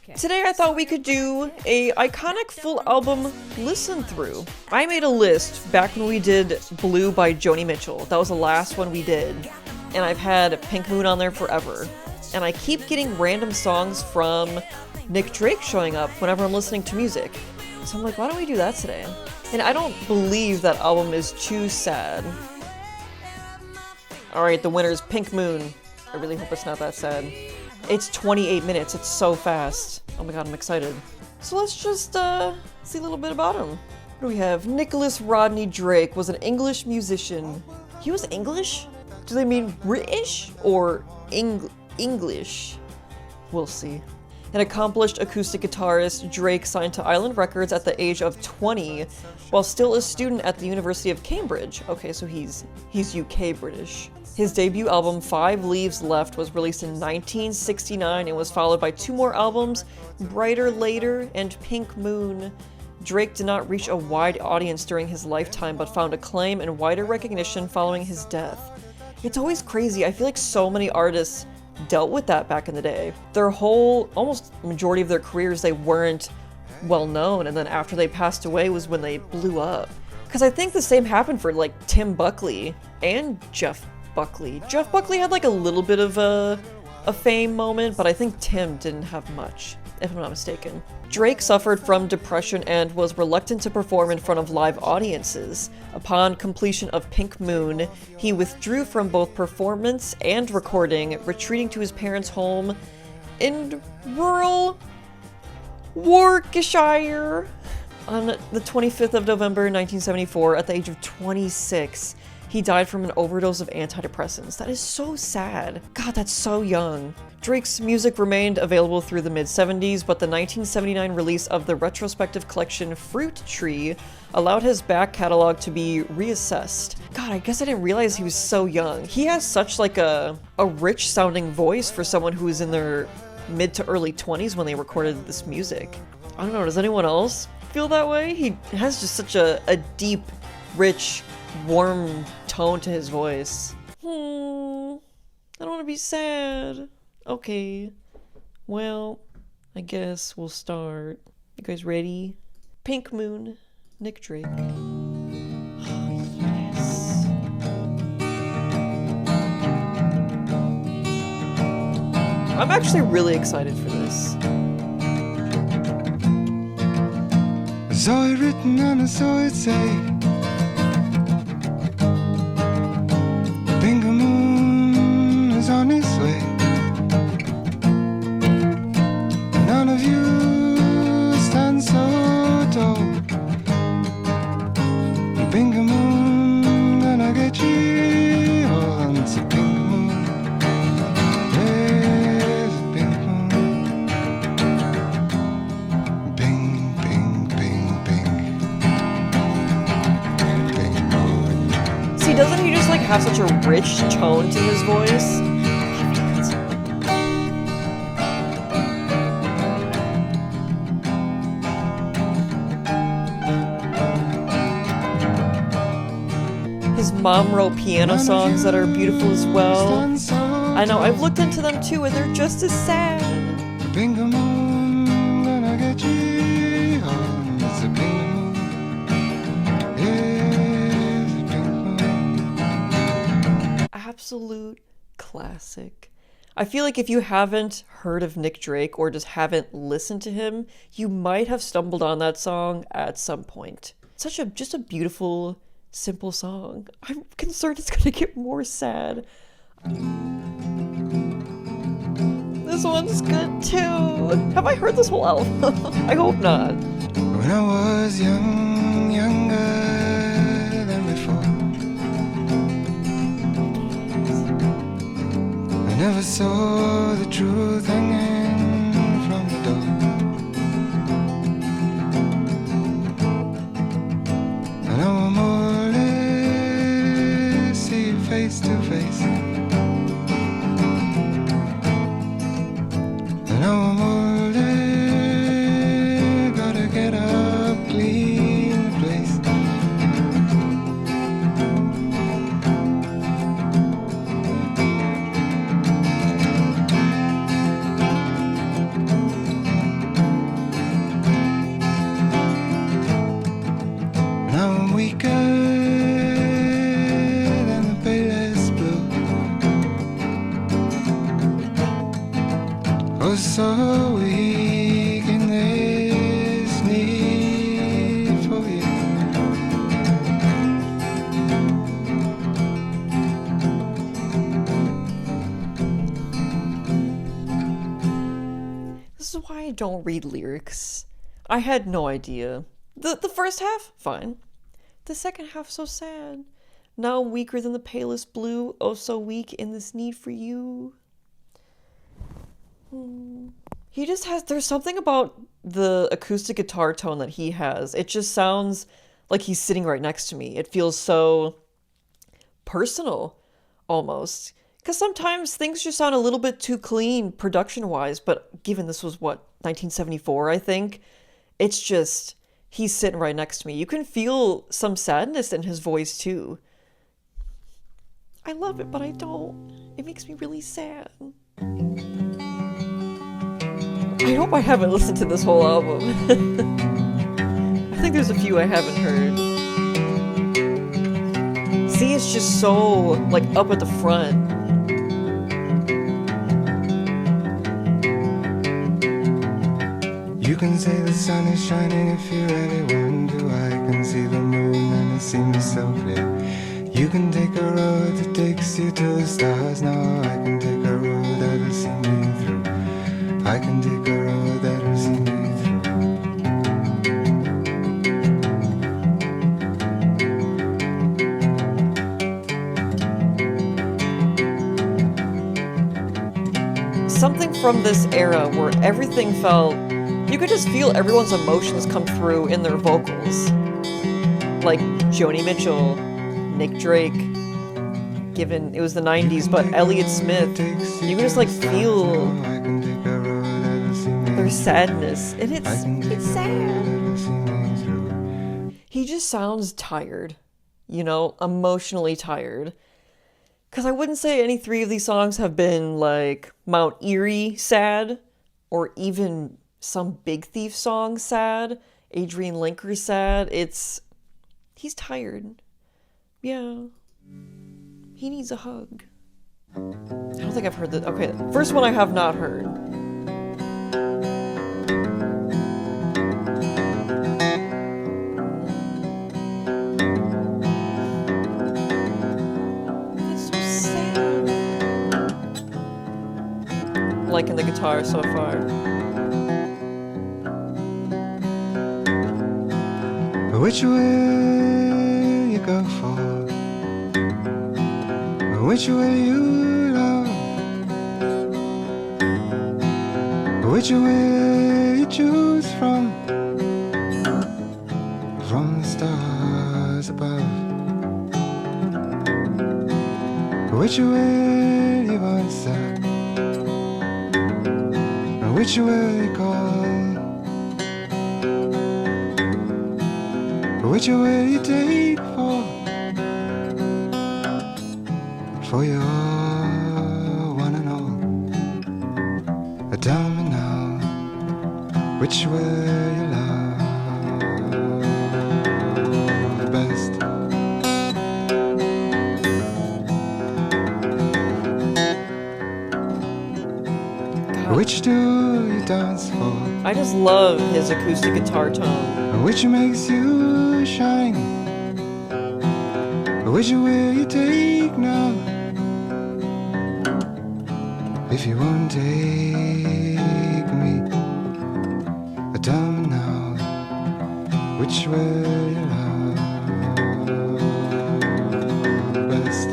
Today I thought we could do a iconic full album listen through. I made a list back when we did Blue by Joni Mitchell. That was the last one we did. And I've had Pink Moon on there forever. And I keep getting random songs from Nick Drake showing up whenever I'm listening to music. So I'm like, why don't we do that today? And I don't believe that album is too sad. Alright, the winner is Pink Moon. I really hope it's not that sad. It's 28 minutes, it's so fast. Oh my god, I'm excited. So let's just see a little bit about him. What do we have? Nicholas Rodney Drake was an English musician. He was English? Do they mean British or English? We'll see. An accomplished acoustic guitarist, Drake signed to Island Records at the age of 20 while still a student at the University of Cambridge. Okay, so he's UK British. His debut album, 5 Leaves Left, was released in 1969 and was followed by 2 more albums, Brighter Later and Pink Moon. Drake did not reach a wide audience during his lifetime, but found acclaim and wider recognition following his death. It's always crazy. I feel like so many artists dealt with that back in the day. Their whole, almost majority of their careers, they weren't well known, and then after they passed away was when they blew up. Because I think the same happened for like Tim Buckley and Jeff Buckley. Jeff Buckley had like a little bit of a fame moment, but I think Tim didn't have much, if I'm not mistaken. Drake suffered from depression and was reluctant to perform in front of live audiences. Upon completion of Pink Moon, he withdrew from both performance and recording, retreating to his parents' home in rural Warwickshire. On the 25th of November 1974, at the age of 26, he died from an overdose of antidepressants. That is so sad. God, that's so young. Drake's music remained available through the mid-70s, but the 1979 release of the retrospective collection Fruit Tree allowed his back catalog to be reassessed. God, I guess I didn't realize he was so young. He has such like a rich sounding voice for someone who was in their mid to early 20s when they recorded this music. I don't know, does anyone else feel that way? He has just such a deep, rich, warm tone to his voice. I don't want to be sad. Okay. Well, I guess we'll start. You guys ready? Pink Moon, Nick Drake. Oh, yes. I'm actually really excited for this. I saw it written and I saw it say, Pink Moon is on its way. None of you stand so tall. Pink Moon gonna get you on to Pink Moon. There's a Pink Moon. Pink, pink, pink, pink. Pink Moon. See, doesn't he just like have such a rich tone to his voice? His mom wrote piano songs that are beautiful as well. I know, I've looked into them too, and they're just as sad. Pink Moon gonna get you on. It's a pink moon. It's a pink moon. Absolute classic. I feel like if you haven't heard of Nick Drake or just haven't listened to him, you might have stumbled on that song at some point. Just a beautiful, simple song. I'm concerned it's gonna get more sad. This one's good too. Have I heard this whole album? I hope not. When I was young, younger than before, I never saw the truth hanging from the door. And now I'm more or less see you face to face. And now I'm more or less gotta get up, clean the place. weak in this need for you. This is why I don't read lyrics. I had no idea. The first half, fine. The second half, so sad. Now weaker than the palest blue, oh so weak in this need for you. He just has, there's something about the acoustic guitar tone that he has. It just sounds like he's sitting right next to me. It feels so personal, almost. Because sometimes things just sound a little bit too clean production-wise, but given this was, what, 1974, I think? It's just, he's sitting right next to me. You can feel some sadness in his voice, too. I love it, but I don't. It makes me really sad. I hope I haven't listened to this whole album. I think there's a few I haven't heard. See, it's just so, like, up at the front. You can say the sun is shining if you really want to. I can see the moon and it seems so clear. You can take a road that takes you to the stars. Now I can take a road that'll see me through. I can take a road that'll see me Something from this era where everything felt, you could just feel everyone's emotions come through in their vocals. Like Joni Mitchell, Nick Drake, given it was the 90s, but Elliott Smith, you can just like feel their sadness, and it's sad. He just sounds tired, you know, emotionally tired. Because I wouldn't say any three of these songs have been like Mount Erie sad, or even some Big Thief song sad, Adrian Linker sad. He's tired. Yeah. He needs a hug. I don't think I've heard that. Okay, first one I have not heard. It's so sad. Liking the guitar so far. Which will you go for? Which will you love? Which will you choose from? From the stars above. Which will you answer? Which will you call? Which will you take for your one and all? Tell me now, which will you love best? God. Which do you dance for? I just love his acoustic guitar tone. Which makes you shine? Which will you take now? If you won't take me, tell me now, which will you love best?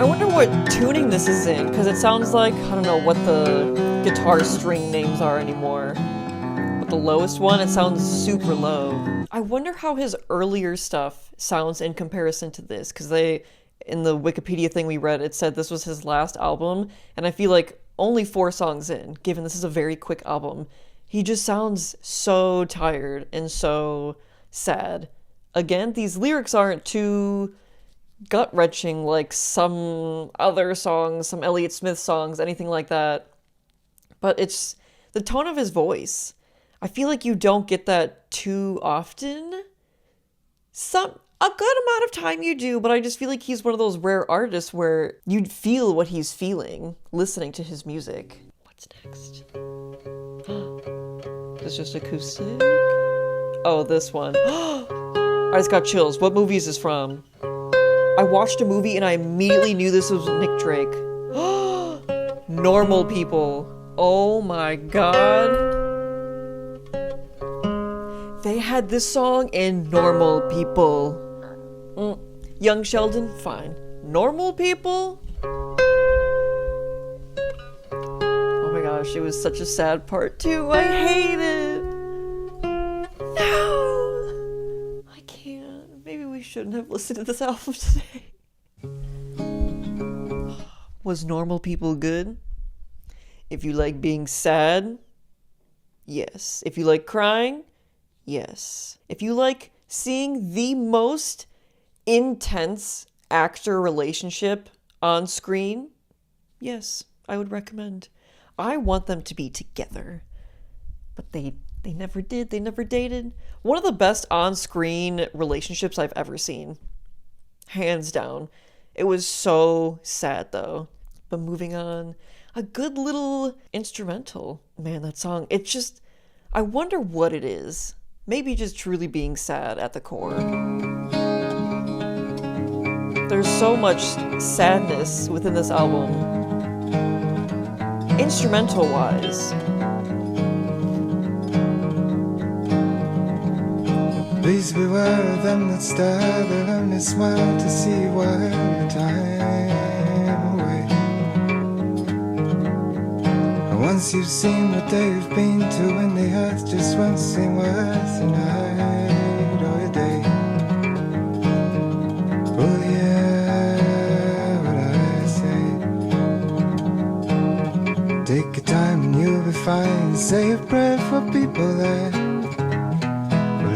I wonder what tuning this is in, because it sounds like, I don't know what the guitar string names are anymore. But the lowest one, it sounds super low. I wonder how his earlier stuff sounds in comparison to this, because in the Wikipedia thing we read, it said this was his last album, and I feel like only 4 songs in, given this is a very quick album, he just sounds so tired and so sad. Again, these lyrics aren't too gut-wrenching like some other songs, some Elliott Smith songs, anything like that. But it's the tone of his voice. I feel like you don't get that too often. A good amount of time you do, but I just feel like he's one of those rare artists where you'd feel what he's feeling listening to his music. What's next? It's just acoustic. Oh, this one. I just got chills. What movie is this from? I watched a movie and I immediately knew this was Nick Drake. Normal People. Oh my god. They had this song in Normal People. Young Sheldon, fine. Normal People? Oh my gosh, it was such a sad part too. I hate it. No! I can't. Maybe we shouldn't have listened to this album today. Was Normal People good? If you like being sad, yes. If you like crying, yes. If you like seeing the most intense actor relationship on screen, yes, I would recommend. I want them to be together. But they never did. They never dated. One of the best on-screen relationships I've ever seen. Hands down. It was so sad though. But moving on, a good little instrumental. Man, that song, it just, I wonder what it is. Maybe just truly being sad at the core. There's so much sadness within this album. Instrumental-wise. Please beware of them that stare, they'll only smile to see you while the time away. And once you've seen what they've been to, and the earth just won't seem worth a night or a day. Oh yeah, what I say. Take your time and you'll be fine. Say a prayer for people that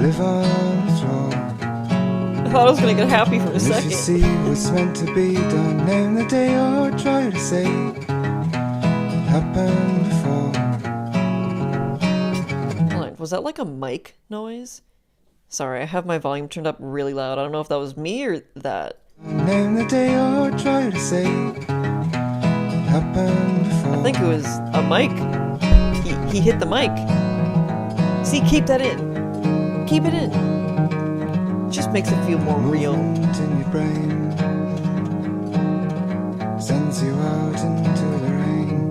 live on the floor. I thought I was gonna get happy for a second. If you see what's meant to be, don't name the day or try to say it happened before. Hold on, was that like a mic noise? Sorry, I have my volume turned up really loud. I don't know if that was me or that. Name the day or try to say it happened before. I think it was a mic. He hit the mic. See, keep that in. Keep it in. It just makes it feel more real. Movement in your brain sends you out into the rain.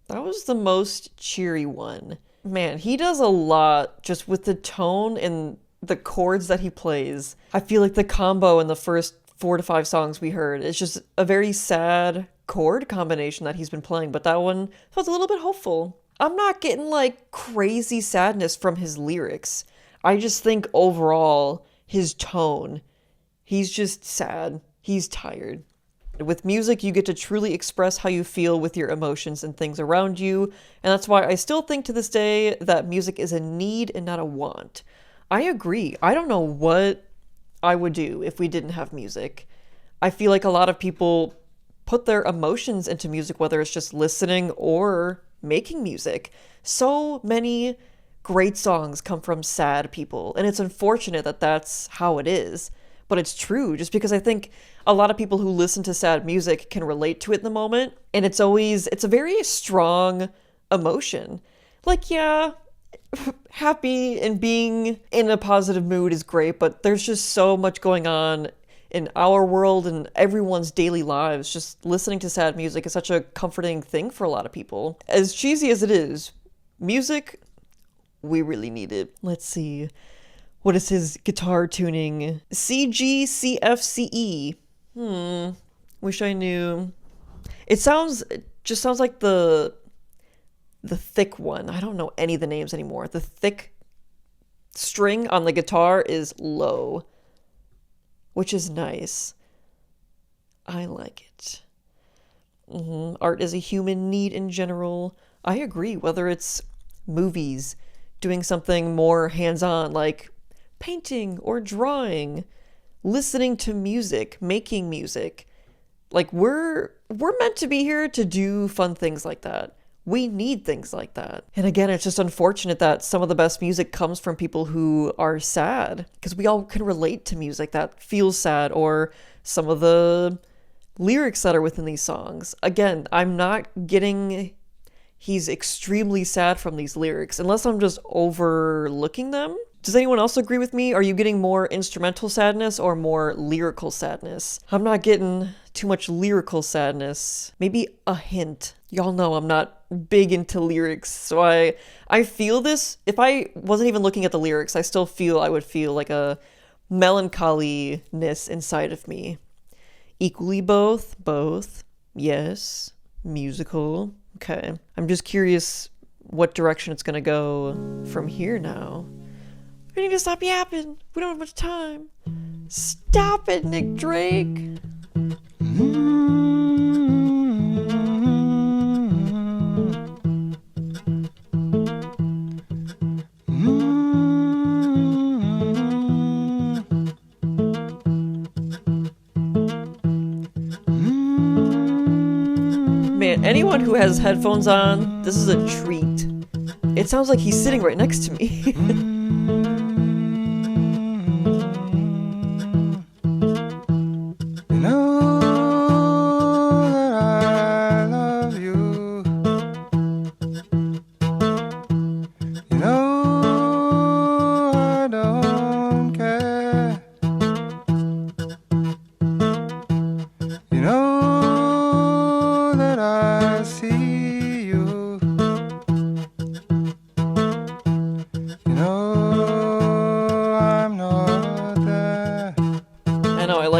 That was the most cheery one. Man, he does a lot just with the tone and the chords that he plays. I feel like the combo in the first 4 to 5 songs we heard is just a very sad chord combination that he's been playing, but that one felt a little bit hopeful. I'm not getting like crazy sadness from his lyrics. I just think overall his tone, he's just sad. He's tired. With music, you get to truly express how you feel with your emotions and things around you, and that's why I still think to this day that music is a need and not a want. I agree. I don't know what I would do if we didn't have music. I feel like a lot of people put their emotions into music, whether it's just listening or making music. So many great songs come from sad people, and it's unfortunate that that's how it is. But it's true, just because I think a lot of people who listen to sad music can relate to it in the moment, and it's a very strong emotion. Like, yeah, happy and being in a positive mood is great, but there's just so much going on in our world and everyone's daily lives. Just listening to sad music is such a comforting thing for a lot of people. As cheesy as it is, music, we really need it. Let's see. What is his guitar tuning? CGCFCE. Wish I knew. It just sounds like the thick one. I don't know any of the names anymore. The thick string on the guitar is low, which is nice. I like it. Art is a human need in general. I agree, whether it's movies, doing something more hands-on like painting or drawing, listening to music, making music. Like we're meant to be here to do fun things like that. We need things like that. And again, it's just unfortunate that some of the best music comes from people who are sad, because we all can relate to music that feels sad, or some of the lyrics that are within these songs. Again, I'm not getting he's extremely sad from these lyrics, unless I'm just overlooking them. Does anyone else agree with me? Are you getting more instrumental sadness or more lyrical sadness? I'm not getting too much lyrical sadness. Maybe a hint. Y'all know I'm not big into lyrics, so I feel this. If I wasn't even looking at the lyrics, I still feel I would feel like a melancholiness inside of me. Equally both, yes, musical. Okay. I'm just curious what direction it's gonna go from here now. We need to stop yapping. We don't have much time. Stop it, Nick Drake. Man, anyone who has headphones on, this is a treat. It sounds like he's sitting right next to me.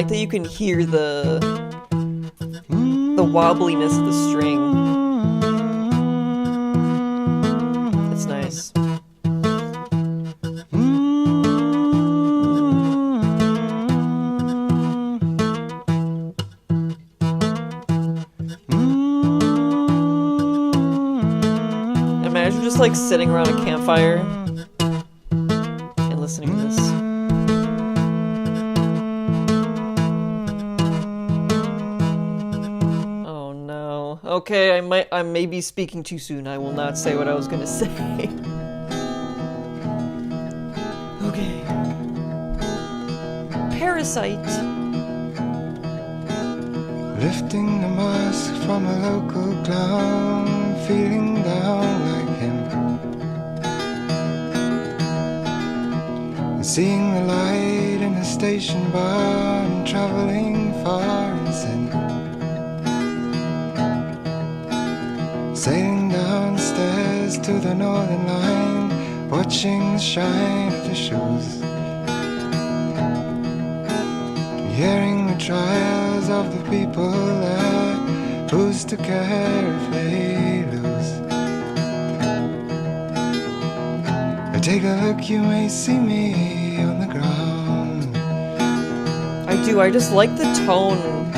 That you can hear the wobbliness of the string. It's nice. Imagine just like sitting around a campfire and listening to this. Okay, I may be speaking too soon. I will not say what I was gonna say. Okay. Parasite. Lifting the mask from a local clown, feeling down like him. Seeing the light in a station bar and traveling far and sin. Sailing downstairs to the Northern Line, watching the shine of the shoes, hearing the trials of the people there, who's to care if they lose. Take a look, you may see me on the ground. I do, I just like the tone,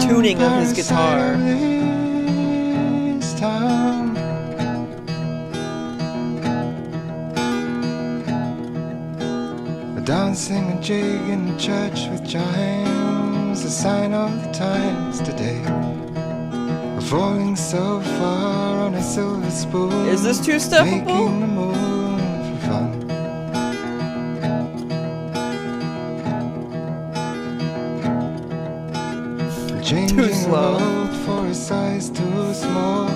tuning of his guitar. Town. A dancing a jig in the church with chimes, a sign of the times today. We're falling so far on a silver spoon. Is this two-steppable? Making the moon for fun. Changing Too slow. The world for a size too small.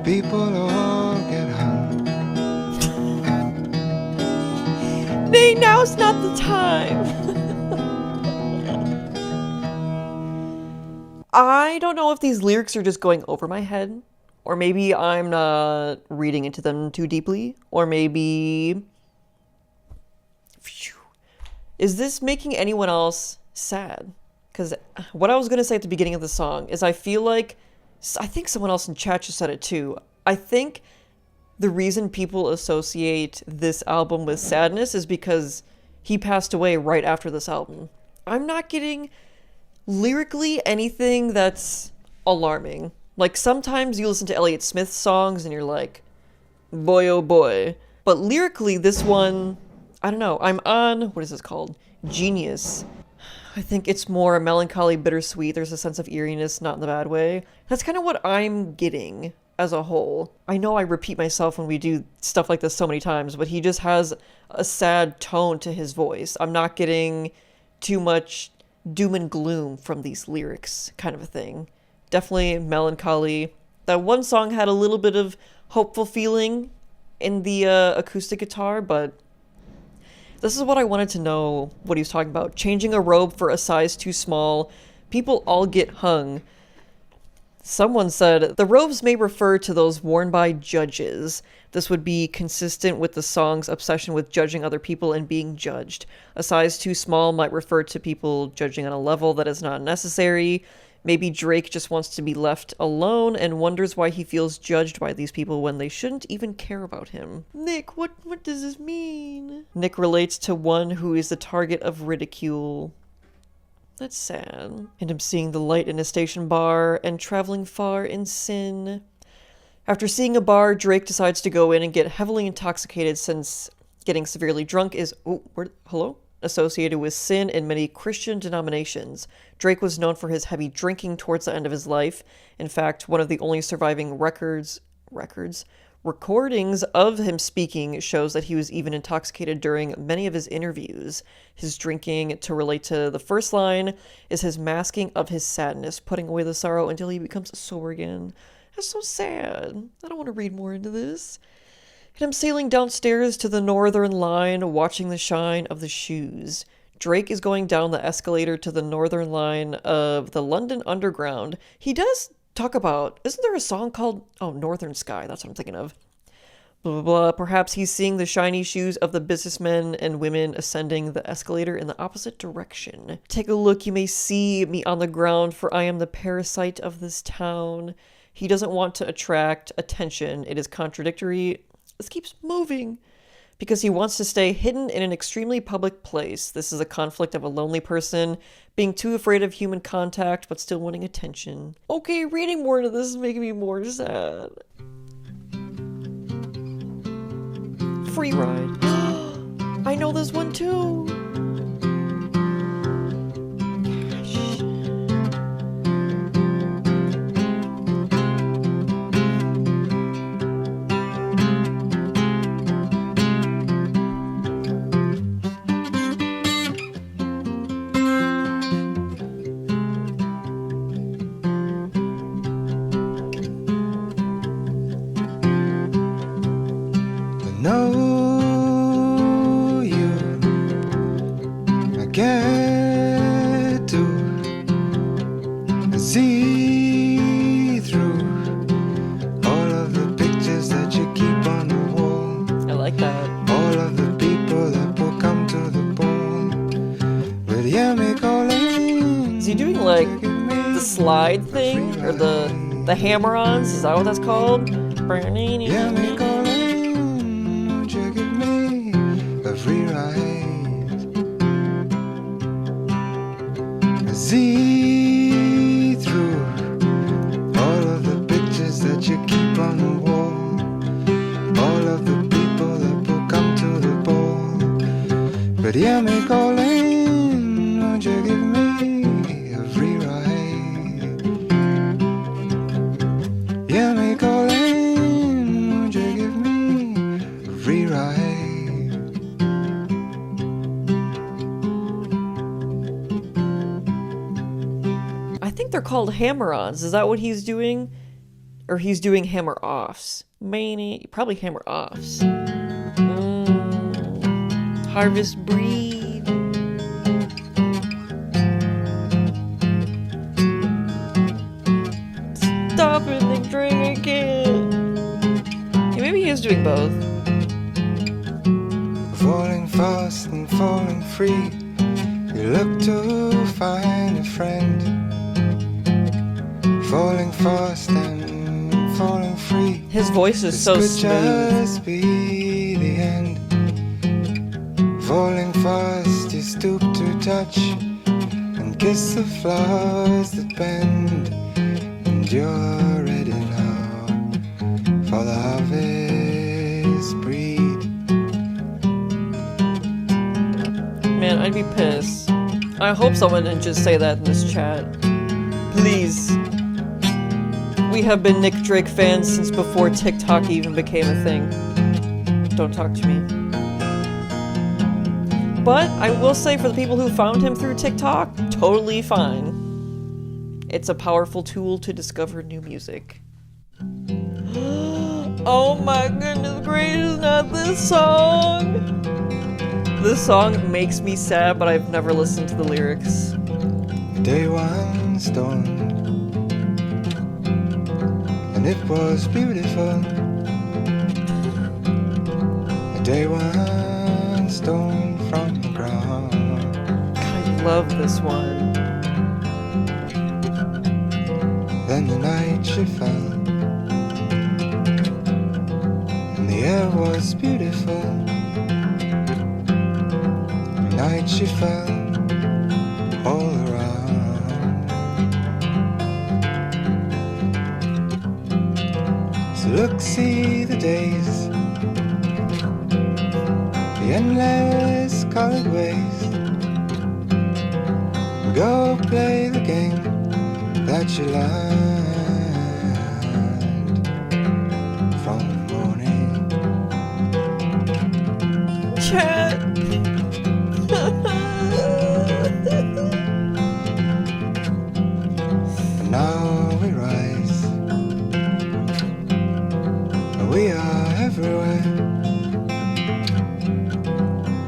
People all get hung. Nay, now's not the time. I don't know if these lyrics are just going over my head, or maybe I'm not reading into them too deeply, or maybe... Phew. Is this making anyone else sad? Because what I was going to say at the beginning of the song is I feel like, I think someone else in chat just said it too, I think the reason people associate this album with sadness is because he passed away right after this album. I'm not getting lyrically anything that's alarming. Like sometimes you listen to Elliott Smith songs and you're like, boy oh boy. But lyrically this one, I don't know, I'm on, what is this called? Genius. I think it's more melancholy, bittersweet. There's a sense of eeriness, not in the bad way. That's kind of what I'm getting as a whole. I know I repeat myself when we do stuff like this so many times, but he just has a sad tone to his voice. I'm not getting too much doom and gloom from these lyrics, kind of a thing. Definitely melancholy. That one song had a little bit of hopeful feeling in the acoustic guitar, but this is what I wanted to know what he was talking about. Changing a robe for a size too small. People all get hung. Someone said, the robes may refer to those worn by judges. This would be consistent with the song's obsession with judging other people and being judged. A size too small might refer to people judging on a level that is not necessary. Maybe Drake just wants to be left alone and wonders why he feels judged by these people when they shouldn't even care about him. Nick, what does this mean? Nick relates to one who is the target of ridicule. That's sad. And him seeing the light in a station bar and traveling far in sin. After seeing a bar, Drake decides to go in and get heavily intoxicated since getting severely drunk is, associated with sin in many Christian denominations. Drake was known for his heavy drinking towards the end of his life. In fact, one of the only surviving recordings of him speaking shows that he was even intoxicated during many of his interviews. His drinking, to relate to the first line, is his masking of his sadness, putting away the sorrow until he becomes sober again. That's so sad. I don't want to read more into this. And I'm sailing downstairs to the northern line, watching the shine of the shoes. Drake is going down the escalator to the northern line of the London Underground. He does talk about, isn't there a song called, Northern Sky, that's what I'm thinking of. Blah, blah, blah. Perhaps he's seeing the shiny shoes of the businessmen and women ascending the escalator in the opposite direction. Take a look, you may see me on the ground, for I am the parasite of this town. He doesn't want to attract attention. It is contradictory. This keeps moving. Because he wants to stay hidden in an extremely public place. This is a conflict of a lonely person being too afraid of human contact but still wanting attention. Okay, reading more into this is making me more sad. Free Ride. I know this one too. Know you, I get to see through all of the pictures that you keep on the wall. I like that. All of the people that will come to the ball. But yeah, me calling. Is he doing like the slide thing or the hammer-ons? Is that what that's called? Yeah, me calling. Won't you give me a free ride? See through all of the pictures that you keep on the wall. All of the people that will come to the ball. But hear me calling, won't you give me a free ride? Hear me calling, won't you give me a free ride? I think they're called hammer-ons. Is that what he's doing? Or he's doing hammer-offs? Probably hammer-offs. Harvest Breed. Stop it, Nick Drake, I can't. Yeah, maybe he is doing both. Falling fast and falling free. You look to find a friend. Falling fast and falling free. His voice is so This could smooth. just be the end. Falling fast, you stoop to touch and kiss the flowers that bend. And you're ready now for the harvest breed. Man, I'd be pissed. I hope someone didn't just say that in this chat. Please. we have been Nick Drake fans since before TikTok even became a thing. Don't talk to me. But I will say, for the people who found him through TikTok, totally fine. It's a powerful tool to discover new music. Oh my goodness gracious, not this song! This song makes me sad, but I've never listened to the lyrics. Day one storm, and it was beautiful. Day one storm from the ground. I love this one. Then the night she fell, and the air was beautiful. The night she fell all around. So look, see the days, the endless colored ways. Go play the game that you learned from the morning. Chat. And now we rise, we are everywhere.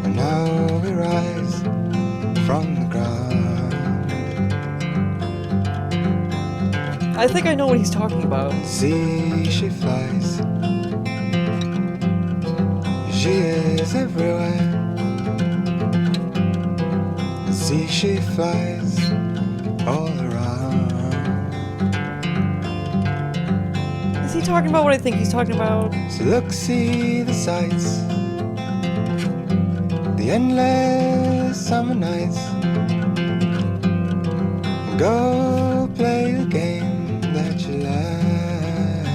And now we rise from the ground. I think I know what he's talking about. See, she flies, she is everywhere. See, she flies all around. Is he talking about what I think he's talking about? So look, see the sights, the endless summer nights. Go play the game that you learned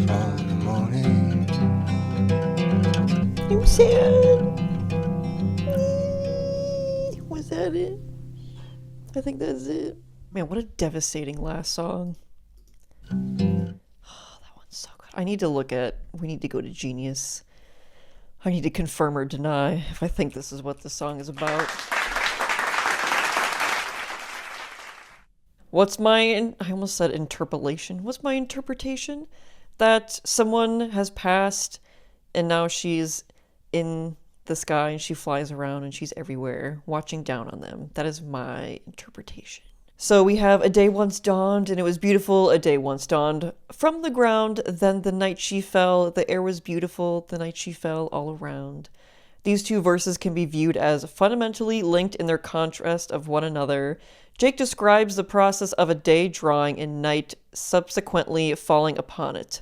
from the morning. I'm sad. Was that it? I think that's it. Man, what a devastating last song. Oh, that one's so good. We need to go to Genius. I need to confirm or deny if I think this is what the song is about. I almost said interpolation. What's my interpretation? That someone has passed and now she's in the sky and she flies around and she's everywhere, watching down on them. That is my interpretation. So we have a day once dawned, and it was beautiful. A day once dawned from the ground. Then the night she fell, the air was beautiful. The night she fell all around. These two verses can be viewed as fundamentally linked in their contrast of one another. Jake describes the process of a day drawing and night subsequently falling upon it.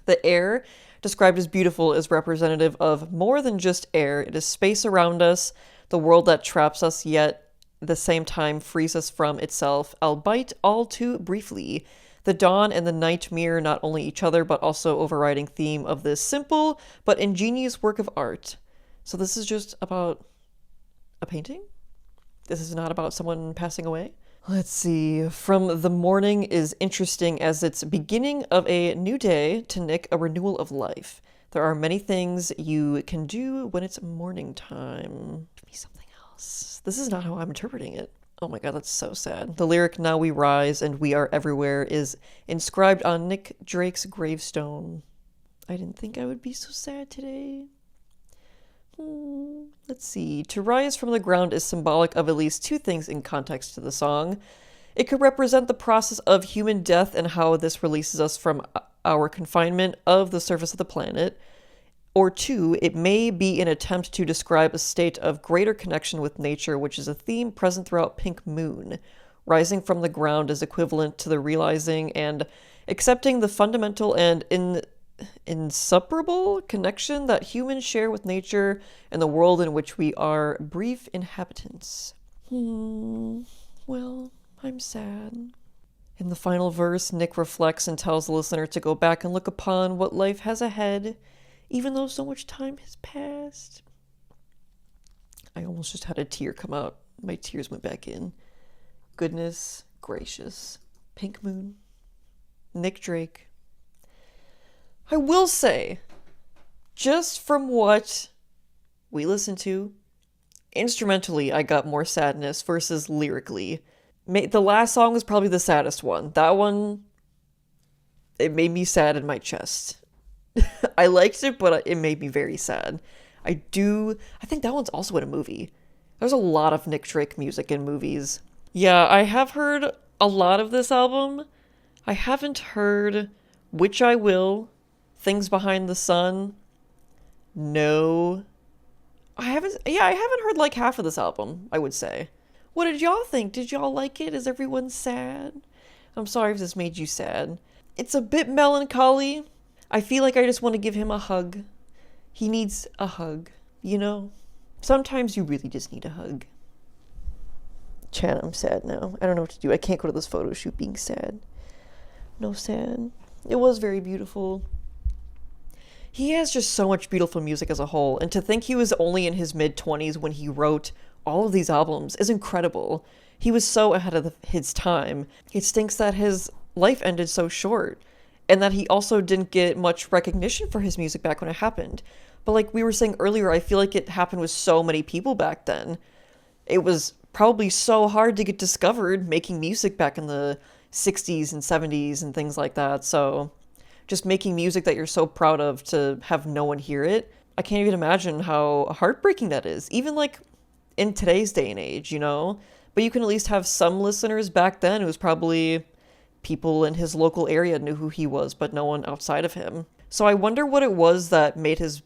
The air, described as beautiful, is representative of more than just air. It is space around us, the world that traps us, yet the same time frees us from itself, albeit all too briefly. The dawn and the night mirror not only each other, but also overriding theme of this simple but ingenious work of art. So this is just about a painting? This is not about someone passing away? Let's see. From the morning is interesting as it's beginning of a new day, to Nick, a renewal of life. There are many things you can do when it's morning time. Give me something else. This is not how I'm interpreting it. Oh my god, that's so sad. The lyric, now we rise and we are everywhere, is inscribed on Nick Drake's gravestone. I didn't think I would be so sad today. Let's see. To rise from the ground is symbolic of at least two things in context to the song. It could represent the process of human death and how this releases us from our confinement of the surface of the planet. Or two, it may be an attempt to describe a state of greater connection with nature, which is a theme present throughout Pink Moon. Rising from the ground is equivalent to the realizing and accepting the fundamental and inseparable connection that humans share with nature and the world in which we are brief inhabitants. Well, I'm sad. In the final verse, Nick reflects and tells the listener to go back and look upon what life has ahead, even though so much time has passed. I almost just had a tear come out. My tears went back in. Goodness gracious. Pink Moon, Nick Drake. I will say, just from what we listened to, instrumentally, I got more sadness versus lyrically. The last song was probably the saddest one. That one, it made me sad in my chest. I liked it, but it made me very sad. I think that one's also in a movie. There's a lot of Nick Drake music in movies. Yeah, I have heard a lot of this album. I haven't heard Which I Will, Things Behind the Sun. No. I haven't heard like half of this album, I would say. What did y'all think? Did y'all like it? Is everyone sad? I'm sorry if this made you sad. It's a bit melancholy. I feel like I just want to give him a hug. He needs a hug, you know? Sometimes you really just need a hug. Chan, I'm sad now. I don't know what to do. I can't go to this photo shoot being sad. No sad. It was very beautiful. He has just so much beautiful music as a whole, and to think he was only in his mid-20s when he wrote all of these albums is incredible. He was so ahead of his time. It stinks that his life ended so short, and that he also didn't get much recognition for his music back when it happened. But like we were saying earlier, I feel like it happened with so many people back then. It was probably so hard to get discovered making music back in the 60s and 70s and things like that, so just making music that you're so proud of to have no one hear it, I can't even imagine how heartbreaking that is, even like in today's day and age, you know? But you can at least have some listeners back then. It was probably people in his local area knew who he was, but no one outside of him. So I wonder what it was that made his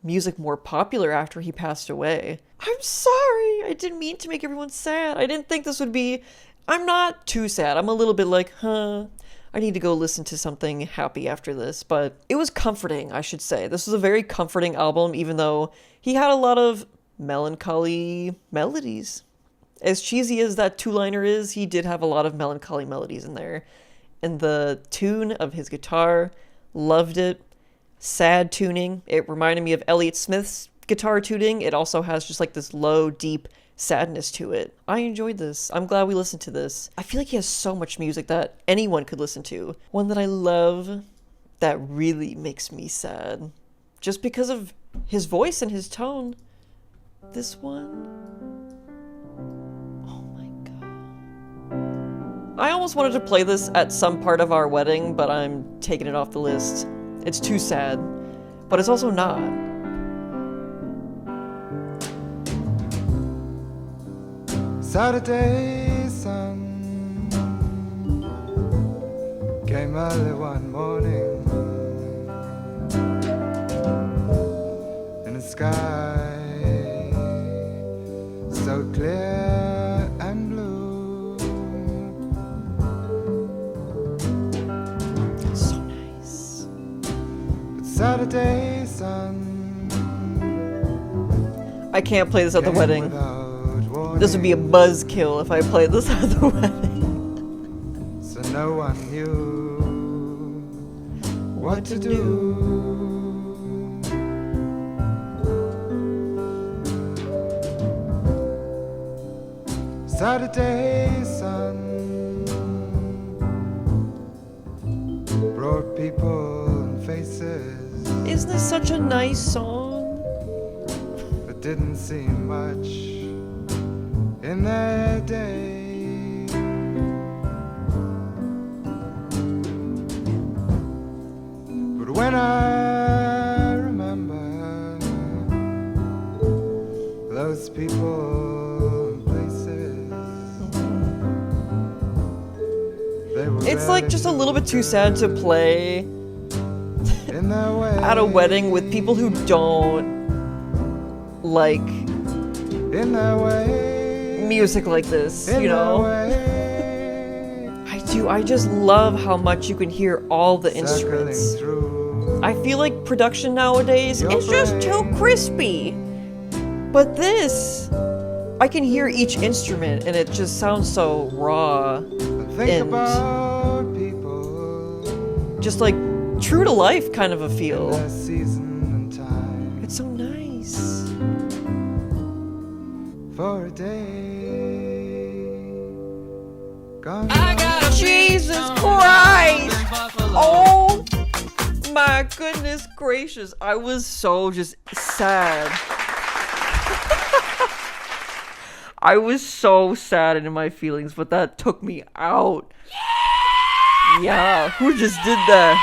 music more popular after he passed away. I'm sorry, I didn't mean to make everyone sad. I didn't think this would be... I'm not too sad. I'm a little bit like, I need to go listen to something happy after this, but it was comforting, I should say. This was a very comforting album, even though he had a lot of melancholy melodies. As cheesy as that two-liner is, he did have a lot of melancholy melodies in there. And the tune of his guitar, loved it. Sad tuning. It reminded me of Elliott Smith's guitar tuning. It also has just like this low, deep sadness to it. I enjoyed this. I'm glad we listened to this. I feel like he has so much music that anyone could listen to. One that I love that really makes me sad. Just because of his voice and his tone. This one. Oh my god. I almost wanted to play this at some part of our wedding, but I'm taking it off the list. It's too sad. But it's also not. Saturday sun came early one morning in a sky so clear and blue. So nice. But Saturday sun I can't play this at the came wedding. without This would be a buzzkill if I played this at the wedding. so no one knew what to do. Saturday sun brought people and faces, Isn't this such a nice song? but didn't seem much in their day. But when I remember those people and places, they were It's like just a little bit too sad to play in their way, at a wedding with people who don't like in their way, music like this, in you their know? way, I just love how much you can hear all the circling instruments. through. I feel like production nowadays is just too crispy. But this, I can hear each instrument and it just sounds so raw. Think and about people, just like true to life kind of a feel. their season and time It's so nice. for a day. Gone Jesus! my goodness gracious. I was so just sad. I was so sad and in my feelings, but that took me out. Yeah, who just did that?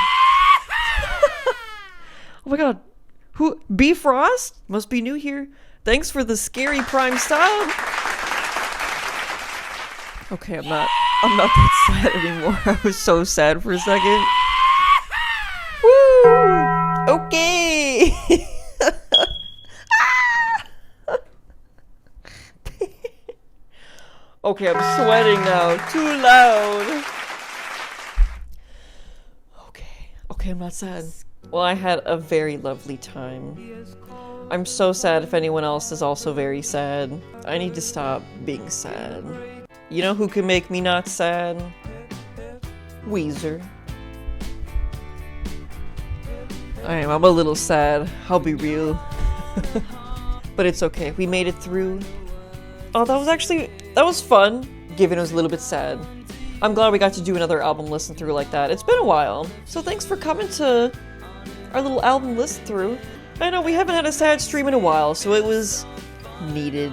Oh my god. Who? Bfrost? Must be new here. Thanks for the scary prime sub. Okay, I'm not that sad anymore. I was so sad for a second. Woo! Okay. Okay, I'm sweating now. Too loud. Okay, I'm not sad. Well, I had a very lovely time. I'm so sad if anyone else is also very sad. I need to stop being sad. You know who can make me not sad? Weezer. I'm a little sad, I'll be real. But it's okay, we made it through. Oh, that was fun, given it was a little bit sad. I'm glad we got to do another album listen through like that. It's been a while, so thanks for coming to our little album listen through. I know we haven't had a sad stream in a while, so it was needed.